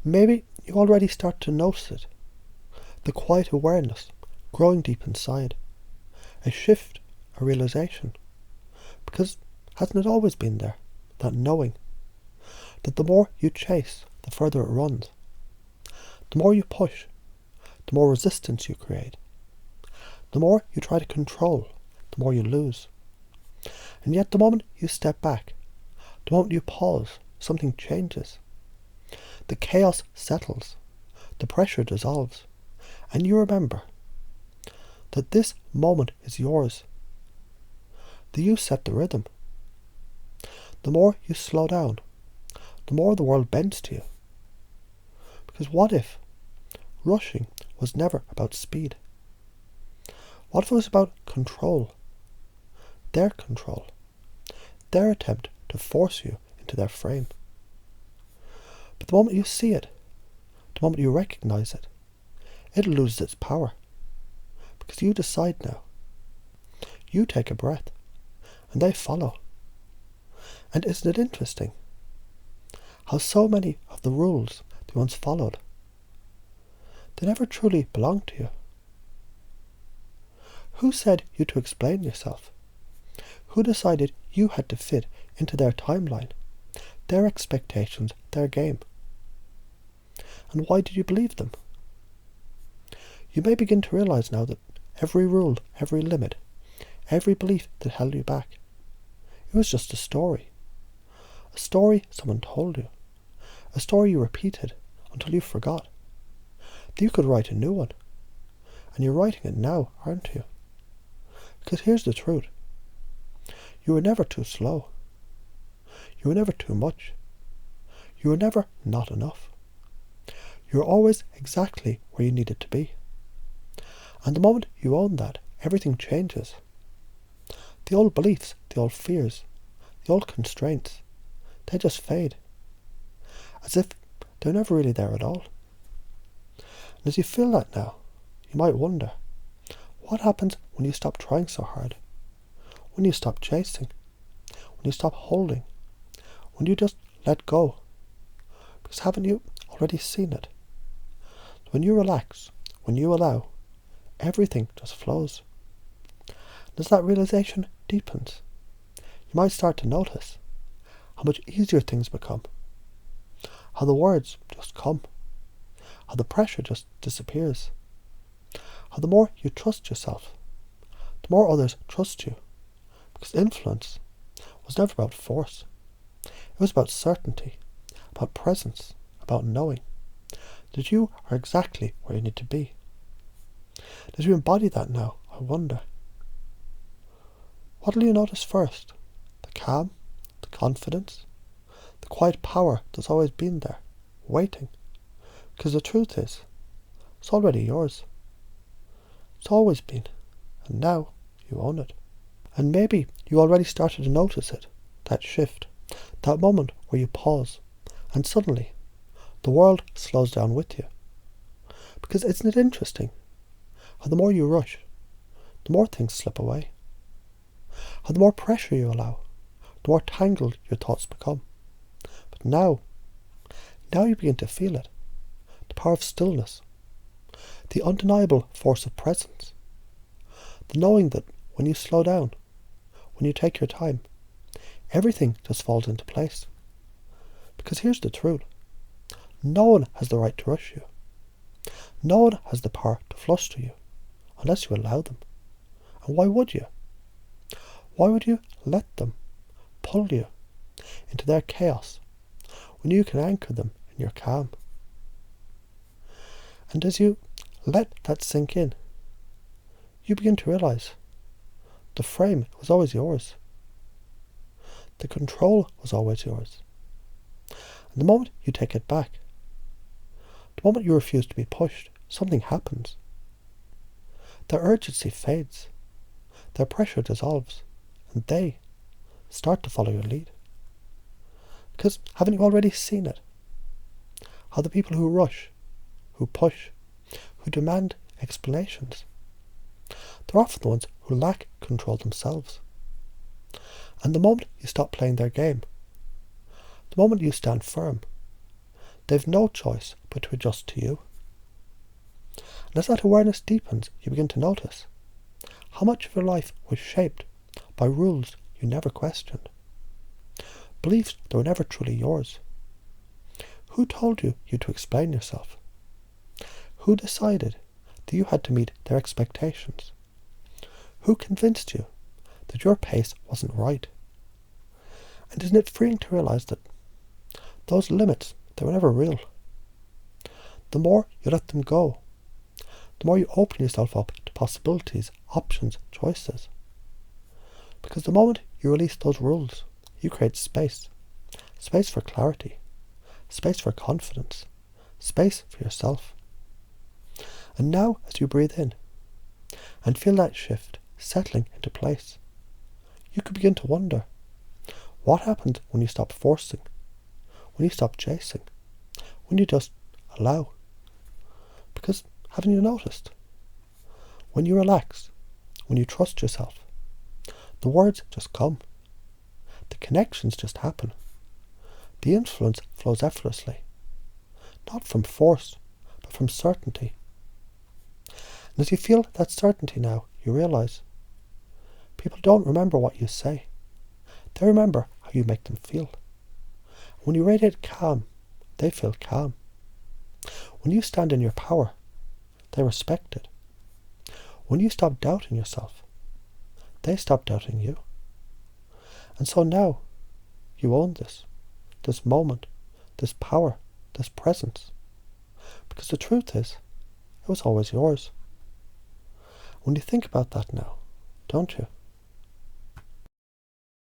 Maybe you already start to notice it. The quiet awareness growing deep inside. A shift, a realization. Because hasn't it always been there? That knowing. That the more you chase, the further it runs. The more you push, the more resistance you create. The more you try to control, the more you lose. And yet the moment you step back, the moment you pause, something changes. The chaos settles, the pressure dissolves, and you remember that this moment is yours. That you set the rhythm. The more you slow down, the more the world bends to you. Because what if rushing was never about speed? What if it was about control? Their control. Their attempt to force you into their frame. But the moment you see it, the moment you recognize it, it loses its power. Because you decide now. You take a breath, and they follow. And isn't it interesting how so many of the rules they once followed, they never truly belonged to you? Who said you to explain yourself? Who decided you had to fit into their timeline, their expectations, their game? And why did you believe them? You may begin to realize now that every rule, every limit, every belief that held you back, it was just a story. A story someone told you. A story you repeated until you forgot. That you could write a new one. And you're writing it now, aren't you? Because here's the truth. You were never too slow. You were never too much. You were never not enough. You were always exactly where you needed to be. And the moment you own that, everything changes. The old beliefs, the old fears, the old constraints, they just fade. As if they're never really there at all. And as you feel that now, you might wonder, what happens when you stop trying so hard? When you stop chasing? When you stop holding? When you just let go? Because haven't you already seen it? When you relax, when you allow, everything just flows. And as that realization deepens, you might start to notice how much easier things become. How the words just come. How the pressure just disappears. How the more you trust yourself, the more others trust you. Because influence was never about force. It was about certainty, about presence, about knowing that you are exactly where you need to be. As you embody that now, I wonder, what will you notice first? The calm, the confidence, the quiet power that's always been there, waiting. Because the truth is, it's already yours. It's always been, and now you own it. And maybe you already started to notice it, that shift, that moment where you pause, and suddenly the world slows down with you. Because isn't it interesting how the more you rush, the more things slip away. How the more pressure you allow, the more tangled your thoughts become. But now you begin to feel it. The power of stillness. The undeniable force of presence. The knowing that when you slow down, when you take your time, everything just falls into place. Because here's the truth. No one has the right to rush you. No one has the power to fluster you, unless you allow them. And why would you? Why would you let them pull you into their chaos when you can anchor them in your calm? And as you let that sink in, you begin to realize the frame was always yours. The control was always yours. And the moment you take it back, the moment you refuse to be pushed, something happens. Their urgency fades. Their pressure dissolves. And they start to follow your lead. Because haven't you already seen it? How the people who rush, who push, who demand explanations, they're often the ones who lack control themselves. And the moment you stop playing their game, the moment you stand firm, They've no choice but to adjust to you. And as that awareness deepens, you begin to notice how much of your life was shaped by rules you never questioned, beliefs that were never truly yours. Who told you to explain yourself? Who decided that you had to meet their expectations? Who convinced you that your pace wasn't right? And isn't it freeing to realize that those limits, they were never real? The more you let them go, the more you open yourself up to possibilities, options, choices. Because the moment you release those rules, you create space. Space for clarity. Space for confidence. Space for yourself. And now, as you breathe in and feel that shift settling into place, you could begin to wonder, what happens when you stop forcing? When you stop chasing? When you just allow? Because haven't you noticed? When you relax, when you trust yourself, the words just come. The connections just happen. The influence flows effortlessly. Not from force, but from certainty. And as you feel that certainty now, you realize people don't remember what you say. They remember how you make them feel. When you radiate calm, they feel calm. When you stand in your power, they respect it. When you stop doubting yourself, they stop doubting you. And so now, you own this moment, this power, this presence. Because the truth is, it was always yours. When you think about that now, don't you?